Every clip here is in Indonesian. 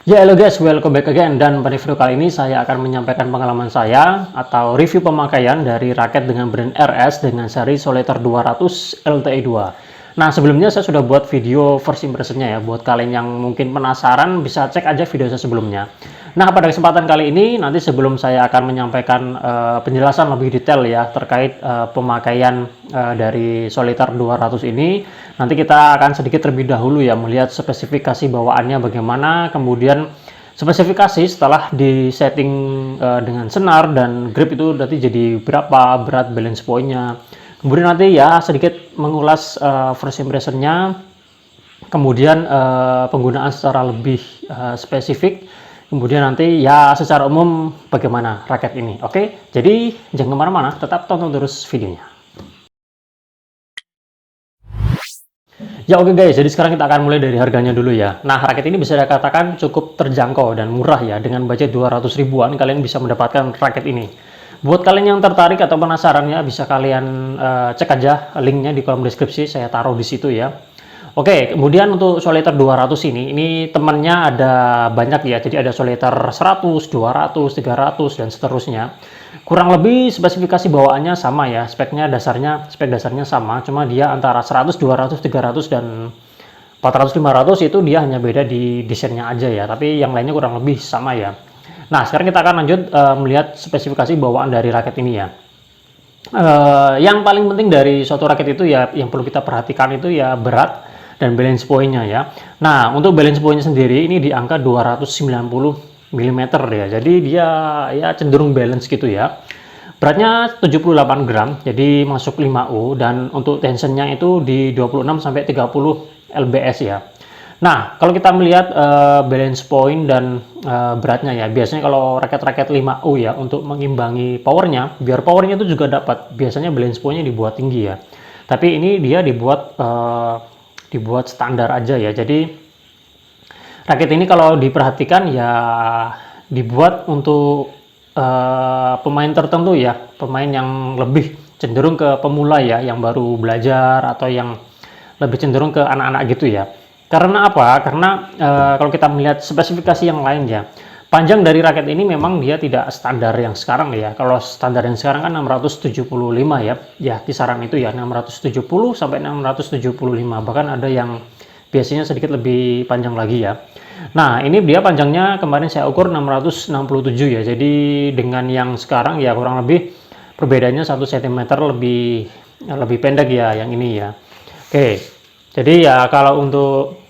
Ya, halo guys, welcome back again. Dan pada video kali ini saya akan menyampaikan pengalaman saya atau review pemakaian dari raket dengan brand RS dengan seri Solitaire 200 LTE 2. Nah, sebelumnya saya sudah buat video first impressionnya ya. Buat kalian yang mungkin penasaran, bisa cek aja video saya sebelumnya. Nah, pada kesempatan kali ini, nanti sebelum saya akan menyampaikan penjelasan lebih detail ya terkait pemakaian dari Solitaire 200 ini, nanti kita akan sedikit terlebih dahulu ya melihat spesifikasi bawaannya bagaimana, kemudian spesifikasi setelah di setting dengan senar dan grip itu nanti jadi berapa, berat, balance point-nya. Kemudian nanti ya sedikit mengulas first impression-nya, kemudian penggunaan secara lebih spesifik, kemudian nanti ya secara umum bagaimana raket ini. Oke, jadi jangan kemana-mana, tetap tonton terus videonya. Ya oke guys, jadi sekarang kita akan mulai dari harganya dulu ya. Nah, raket ini bisa dikatakan cukup terjangkau dan murah ya. Dengan budget 200 ribuan kalian bisa mendapatkan raket ini. Buat kalian yang tertarik atau penasaran ya, bisa kalian cek aja linknya di kolom deskripsi, saya taruh di situ ya. Oke, kemudian untuk Solitaire 200 ini temannya ada banyak ya. Jadi ada Solitaire 100, 200, 300 dan seterusnya. Kurang lebih spesifikasi bawaannya sama ya. Spek dasarnya sama, cuma dia antara 100, 200, 300 dan 400, 500 itu dia hanya beda di desainnya aja ya. Tapi yang lainnya kurang lebih sama ya. Nah, sekarang kita akan lanjut melihat spesifikasi bawaan dari raket ini ya. Yang paling penting dari suatu raket itu ya, yang perlu kita perhatikan itu ya berat dan balance point-nya ya. Nah, untuk balance point-nya sendiri ini di angka 290 mm ya. Jadi dia ya cenderung balance gitu ya. Beratnya 78 gram, jadi masuk 5U dan untuk tensionnya itu di 26 sampai 30 lbs ya. Nah, kalau kita melihat balance point dan beratnya ya, biasanya kalau raket-raket 5U ya untuk mengimbangi powernya, biar powernya itu juga dapat, biasanya balance point-nya dibuat tinggi ya. Tapi ini dia dibuat standar aja ya. Jadi raket ini kalau diperhatikan ya dibuat untuk pemain tertentu ya, pemain yang lebih cenderung ke pemula ya, yang baru belajar atau yang lebih cenderung ke anak-anak gitu ya. Karena apa? Karena kalau kita melihat spesifikasi yang lain ya, panjang dari raket ini memang dia tidak standar yang sekarang ya. Kalau standar yang sekarang kan 675 ya, ya kisaran itu ya 670 sampai 675. Bahkan ada yang biasanya sedikit lebih panjang lagi ya. Nah, ini dia panjangnya kemarin saya ukur 667 ya. Jadi dengan yang sekarang ya kurang lebih perbedaannya 1 cm lebih pendek ya yang ini ya. Oke. Jadi ya kalau untuk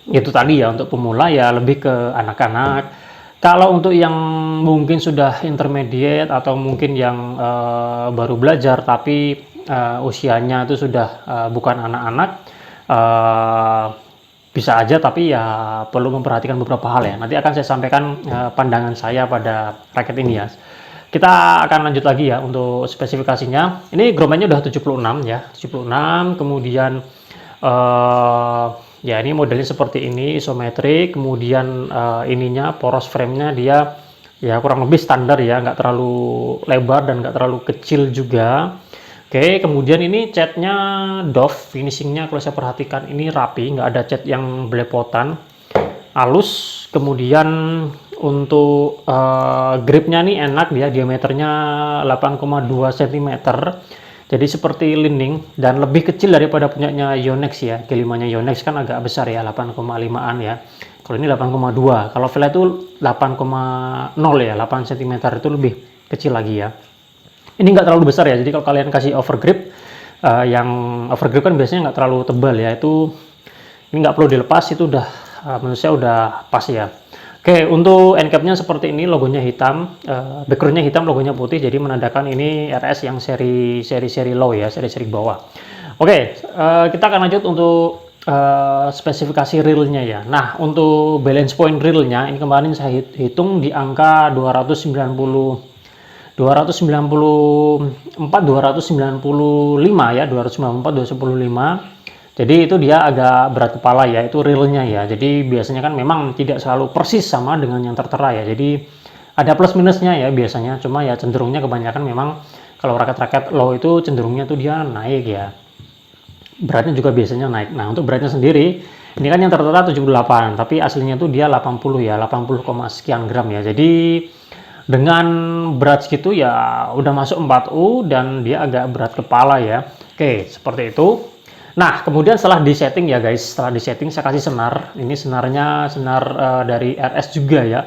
itu tadi ya untuk pemula ya lebih ke anak-anak. Kalau untuk yang mungkin sudah intermediate atau mungkin yang baru belajar tapi usianya itu sudah bukan anak-anak, bisa aja, tapi ya perlu memperhatikan beberapa hal ya. Nanti akan saya sampaikan pandangan saya pada raket ini ya. Kita akan lanjut lagi ya untuk spesifikasinya. Ini gerombanya udah 76 ya, 76. Kemudian ya ini modelnya seperti ini, isometrik. Kemudian ininya poros framenya dia ya kurang lebih standar ya, nggak terlalu lebar dan nggak terlalu kecil juga. Oke, kemudian ini catnya doff, finishingnya kalau saya perhatikan ini rapi, nggak ada cat yang belepotan, halus. Kemudian untuk gripnya nih enak, dia diameternya 8,2 cm, jadi seperti linding dan lebih kecil daripada punyanya Yonex ya. G5-nya Yonex kan agak besar ya, 8,5an ya. Kalau ini 8,2. Kalau Vela itu 8,0 ya, 8 cm itu lebih kecil lagi ya. Ini nggak terlalu besar ya, jadi kalau kalian kasih overgrip, yang overgrip kan biasanya nggak terlalu tebal ya, itu ini nggak perlu dilepas, itu udah menurut saya udah pas ya. Oke, untuk end cap-nya seperti ini, logonya hitam, background-nya hitam, logonya putih, jadi menandakan ini RS yang seri low ya, seri bawah. Oke, kita akan lanjut untuk spesifikasi reelnya ya. Nah, untuk balance point reelnya ini kemarin saya hitung di angka 294, 295 ya, 294, 295. Jadi itu dia agak berat kepala ya, itu reelnya ya. Jadi biasanya kan memang tidak selalu persis sama dengan yang tertera ya. Jadi ada plus minusnya ya biasanya, cuma ya cenderungnya kebanyakan memang kalau raket-raket low itu cenderungnya tuh dia naik ya. Beratnya juga biasanya naik. Nah, untuk beratnya sendiri Ini kan yang tertera 78, tapi aslinya tuh dia 80 ya, 80, sekian gram ya. Jadi dengan berat segitu ya udah masuk 4U dan dia agak berat kepala ya. Oke, seperti itu. Nah, kemudian setelah di setting ya guys, setelah di setting saya kasih senar. Ini senarnya senar dari RS juga ya.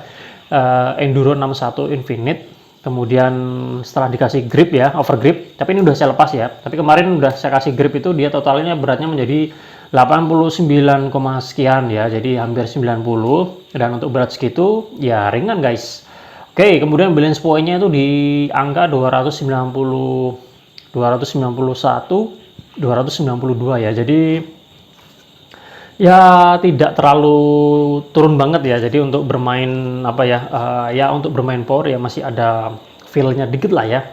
Enduro 61 Infinite. Kemudian setelah dikasih grip ya, over grip, tapi ini udah saya lepas ya. Tapi kemarin udah saya kasih grip itu dia totalnya beratnya menjadi 89, sekian ya, jadi hampir 90, dan untuk berat segitu ya ringan guys. Oke, kemudian balance point-nya itu di angka 290, 291, 292 ya. Jadi ya tidak terlalu turun banget ya. Jadi untuk bermain apa ya, ya untuk bermain power ya masih ada feel-nya dikit lah ya.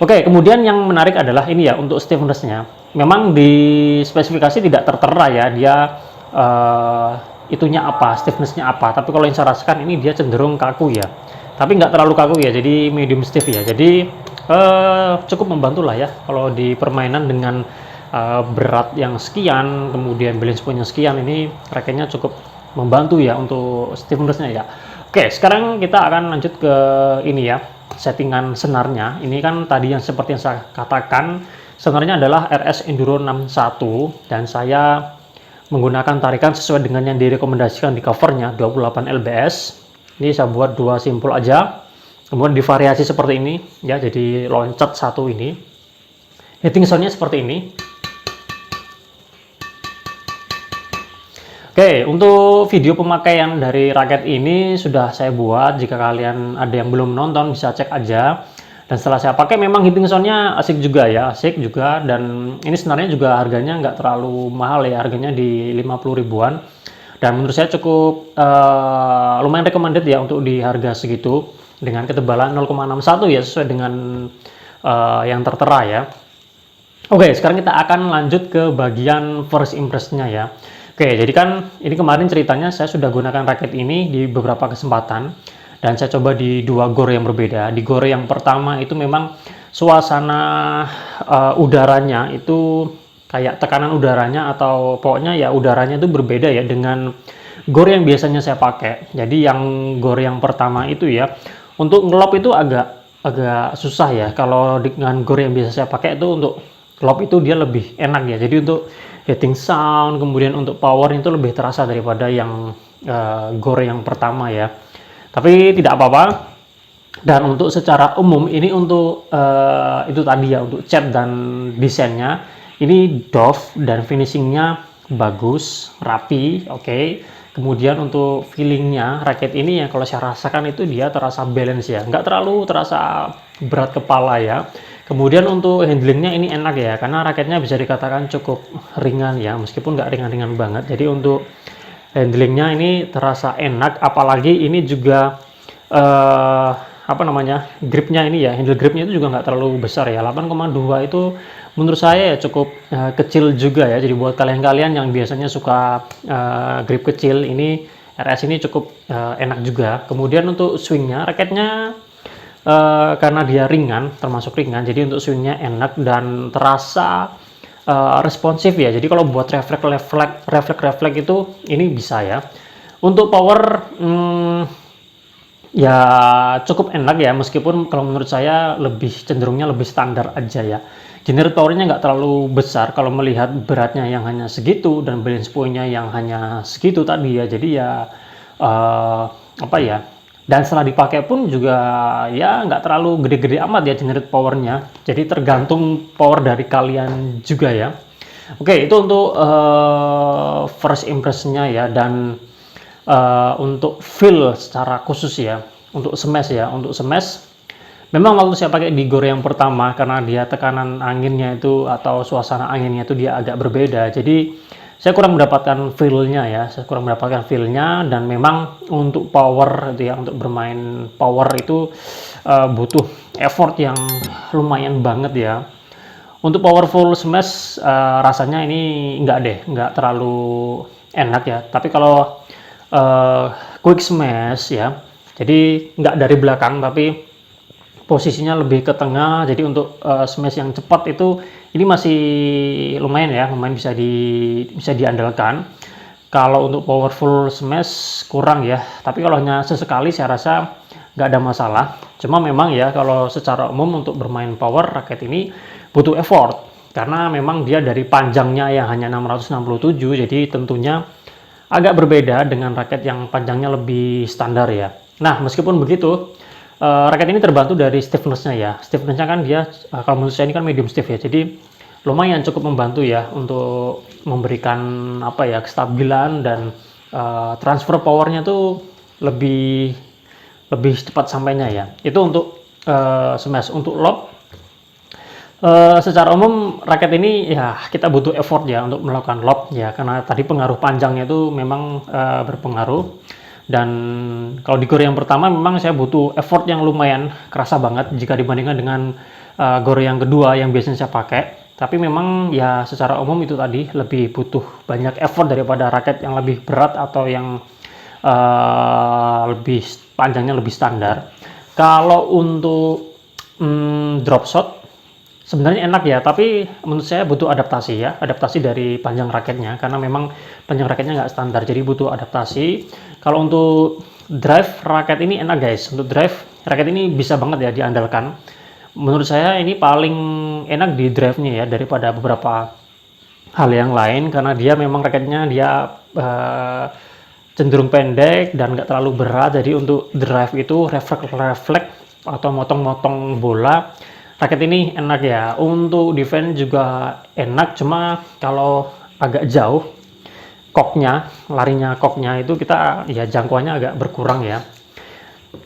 Oke, kemudian yang menarik adalah ini ya untuk stiffness-nya. Memang di spesifikasi tidak tertera ya dia itunya apa, stiffness-nya apa. Tapi kalau yang saya rasakan ini dia cenderung kaku ya. Tapi nggak terlalu kaku ya, jadi medium stiff ya. Jadi cukup membantu lah ya kalau di permainan dengan berat yang sekian, kemudian balance point yang sekian, ini raketnya cukup membantu ya untuk stiffness-nya ya. Oke, sekarang kita akan lanjut ke ini ya, settingan senarnya. Ini kan tadi yang seperti yang saya katakan, senarnya adalah RS Enduro 61 dan saya menggunakan tarikan sesuai dengan yang direkomendasikan di covernya, 28 lbs. Ini saya buat dua simpul aja, kemudian divariasi seperti ini ya, jadi loncat satu ini. Hitting sound-nya seperti ini. Oke, untuk video pemakaian dari raket ini sudah saya buat. Jika kalian ada yang belum nonton bisa cek aja. Dan setelah saya pakai memang hitting sound-nya asik juga ya, asik juga. Dan ini sebenarnya juga harganya nggak terlalu mahal ya, harganya di 50 ribuan. Dan menurut saya cukup lumayan recommended ya untuk di harga segitu. Dengan ketebalan 0,61 ya, sesuai dengan yang tertera ya. Oke, sekarang kita akan lanjut ke bagian first impression-nya ya. Oke, jadi kan ini kemarin ceritanya saya sudah gunakan raket ini di beberapa kesempatan dan saya coba di dua gor yang berbeda. Di gor yang pertama itu memang suasana udaranya itu kayak tekanan udaranya atau pokoknya ya udaranya itu berbeda ya dengan gor yang biasanya saya pakai. Jadi yang gor yang pertama itu ya untuk ngelop itu agak susah ya. Kalau dengan gor yang biasa saya pakai itu untuk ngelop itu dia lebih enak ya. Jadi untuk hitting sound, kemudian untuk power itu lebih terasa daripada yang gore yang pertama ya. Tapi tidak apa-apa. Dan untuk secara umum ini untuk itu tadi ya, untuk cat dan desainnya ini doff dan finishingnya bagus, rapi, oke. Kemudian untuk feelingnya raket ini ya kalau saya rasakan itu dia terasa balance ya, nggak terlalu terasa berat kepala ya. Kemudian untuk handlingnya ini enak ya, karena raketnya bisa dikatakan cukup ringan ya, meskipun nggak ringan-ringan banget. Jadi untuk handlingnya ini terasa enak, apalagi ini juga apa namanya, gripnya ini ya, handle gripnya itu juga nggak terlalu besar ya, 8,2 itu menurut saya ya cukup kecil juga ya. Jadi buat kalian-kalian yang biasanya suka grip kecil, ini RS ini cukup enak juga. Kemudian untuk swingnya, raketnya karena dia ringan, termasuk ringan, jadi untuk swingnya enak dan terasa responsif ya. Jadi kalau buat refleks itu ini bisa ya. Untuk power ya cukup enak ya, meskipun kalau menurut saya lebih cenderungnya lebih standar aja ya. Generate powernya nggak terlalu besar kalau melihat beratnya yang hanya segitu dan balance point-nya yang hanya segitu tadi ya. Jadi ya apa ya, dan setelah dipakai pun juga ya nggak terlalu gede-gede amat ya generate powernya. Jadi tergantung power dari kalian juga ya. Oke, itu untuk first impression-nya ya. Dan untuk feel secara khusus ya, untuk smash ya, untuk smash memang waktu saya pakai di gor yang pertama, karena dia tekanan anginnya itu atau suasana anginnya itu dia agak berbeda, jadi saya kurang mendapatkan feel-nya ya, dan memang untuk power itu ya, untuk bermain power itu butuh effort yang lumayan banget ya. Untuk powerful smash rasanya ini nggak terlalu enak ya. Tapi kalau quick smash ya, jadi nggak dari belakang tapi posisinya lebih ke tengah, jadi untuk smash yang cepat itu ini masih lumayan ya, lumayan bisa diandalkan. Kalau untuk powerful smash kurang ya, tapi kalau hanya sesekali saya rasa nggak ada masalah. Cuma memang ya kalau secara umum untuk bermain power raket ini butuh effort karena memang dia dari panjangnya yang hanya 667, jadi tentunya agak berbeda dengan raket yang panjangnya lebih standar ya. Nah, meskipun begitu, raket ini terbantu dari stiffness-nya ya. Stiffness-nya kan dia, kalau menurut saya ini kan medium stiff ya, jadi lumayan cukup membantu ya untuk memberikan apa ya, kestabilan dan transfer powernya tuh lebih lebih cepat sampainya ya. Itu untuk smash. Untuk lob, secara umum raket ini ya kita butuh effort ya untuk melakukan lob ya, karena tadi pengaruh panjangnya itu memang berpengaruh. Dan kalau di gor yang pertama memang saya butuh effort yang lumayan kerasa banget jika dibandingkan dengan gor yang kedua yang biasanya saya pakai. Tapi memang ya secara umum itu tadi lebih butuh banyak effort daripada raket yang lebih berat atau yang lebih panjangnya lebih standar. Kalau untuk drop shot sebenarnya enak ya, tapi menurut saya butuh adaptasi ya, adaptasi dari panjang raketnya, karena memang panjang raketnya nggak standar, jadi butuh adaptasi. Kalau untuk drive raket ini enak guys, untuk drive raket ini bisa banget ya diandalkan. Menurut saya ini paling enak di drive-nya ya daripada beberapa hal yang lain, karena dia memang raketnya dia cenderung pendek dan nggak terlalu berat, jadi untuk drive itu refleks atau motong-motong bola raket ini enak ya. Untuk defense juga enak, cuma kalau agak jauh larinya koknya itu kita ya jangkauannya agak berkurang ya.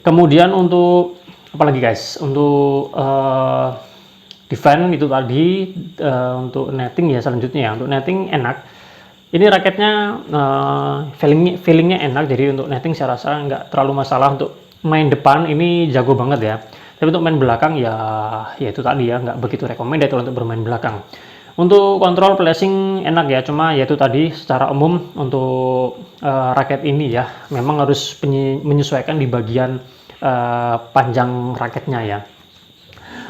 Kemudian untuk apalagi guys, untuk defense itu tadi, untuk netting ya selanjutnya ya. Untuk netting enak, ini raketnya feelingnya enak, jadi untuk netting saya rasa nggak terlalu masalah. Untuk main depan ini jago banget ya, tapi untuk main belakang ya itu tadi ya nggak begitu recommended untuk bermain belakang. Untuk kontrol placing enak ya, cuma ya itu tadi secara umum untuk raket ini ya memang harus menyesuaikan di bagian panjang raketnya ya.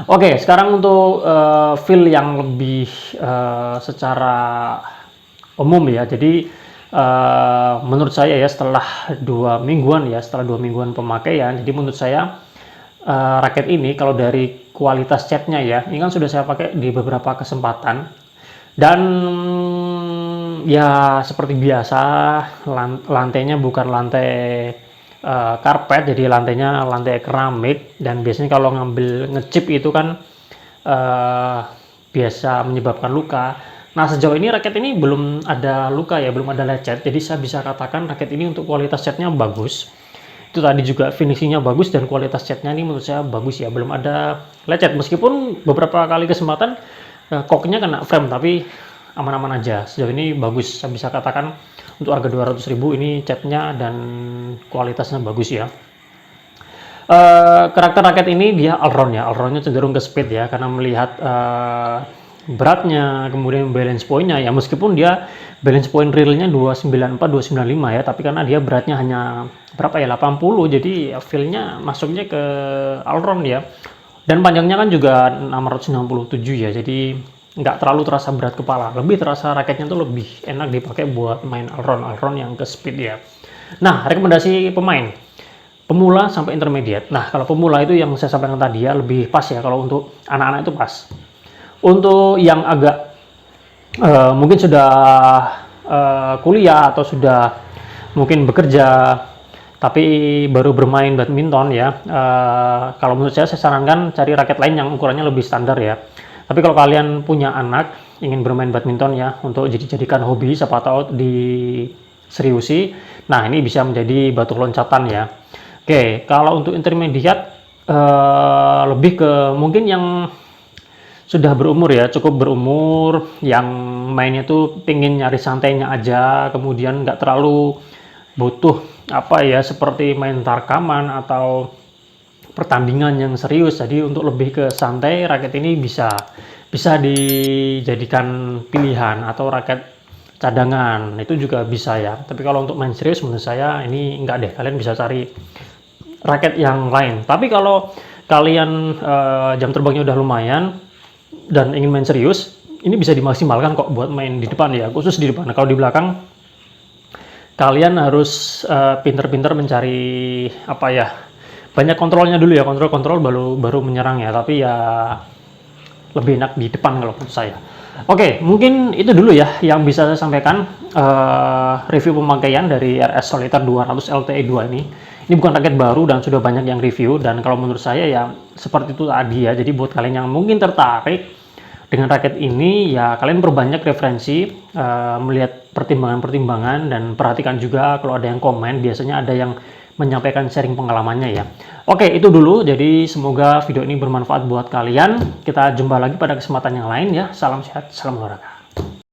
Oke, sekarang untuk feel yang lebih secara umum ya. Jadi menurut saya ya setelah 2 mingguan pemakaian, jadi menurut saya raket ini kalau dari kualitas catnya ya, ini kan sudah saya pakai di beberapa kesempatan, dan ya seperti biasa lantainya bukan lantai karpet, jadi lantainya lantai keramik, dan biasanya kalau ngambil ngechip itu kan biasa menyebabkan luka. Nah, sejauh ini raket ini belum ada luka ya, belum ada lecet, jadi saya bisa katakan raket ini untuk kualitas catnya bagus. Itu tadi juga finishingnya bagus dan kualitas catnya ini menurut saya bagus ya, belum ada lecet, meskipun beberapa kali kesempatan koknya kena frame, tapi aman-aman aja. Sejauh ini bagus, saya bisa katakan untuk harga 200.000 ini catnya dan kualitasnya bagus ya. Karakter raket ini dia allround ya, allroundnya cenderung ke speed ya, karena melihat beratnya, kemudian balance point-nya ya, meskipun dia balance point realnya 294 295 ya, tapi karena dia beratnya hanya berapa ya, 80, jadi feel-nya masuknya ke allround ya. Dan panjangnya kan juga 667 ya, jadi nggak terlalu terasa berat kepala, lebih terasa raketnya tuh lebih enak dipakai buat main allround yang ke speed ya. Nah, rekomendasi pemain pemula sampai intermediate. Nah, kalau pemula itu yang saya sampaikan tadi ya lebih pas ya, kalau untuk anak-anak itu pas. Untuk yang agak mungkin sudah kuliah atau sudah mungkin bekerja tapi baru bermain badminton ya, kalau menurut saya sarankan cari raket lain yang ukurannya lebih standar ya. Tapi kalau kalian punya anak ingin bermain badminton ya untuk jadikan hobi, siapa tahu diseriusi, nah ini bisa menjadi batu loncatan ya. Oke, kalau untuk intermediate lebih ke mungkin yang sudah berumur ya, cukup berumur, yang mainnya tuh pingin nyari santainya aja, kemudian nggak terlalu butuh apa ya seperti main tarkaman atau pertandingan yang serius. Jadi untuk lebih ke santai, raket ini bisa dijadikan pilihan, atau raket cadangan itu juga bisa ya. Tapi kalau untuk main serius menurut saya ini enggak deh, kalian bisa cari raket yang lain. Tapi kalau kalian jam terbangnya udah lumayan dan ingin main serius, ini bisa dimaksimalkan kok buat main di depan ya, khusus di depan. Kalau di belakang kalian harus pinter-pinter mencari apa ya, banyak kontrolnya dulu ya, kontrol baru menyerang ya, tapi ya lebih enak di depan kalau menurut saya. Oke, mungkin itu dulu ya yang bisa saya sampaikan, review pemakaian dari RS Solitaire 200 LTE 2 ini. Ini bukan raket baru dan sudah banyak yang review, dan kalau menurut saya ya seperti itu tadi ya. Jadi buat kalian yang mungkin tertarik dengan raket ini, ya kalian perbanyak referensi, melihat pertimbangan-pertimbangan, dan perhatikan juga kalau ada yang komen, biasanya ada yang menyampaikan sharing pengalamannya ya. Oke, itu dulu. Jadi semoga video ini bermanfaat buat kalian. Kita jumpa lagi pada kesempatan yang lain ya. Salam sehat, salam olahraga.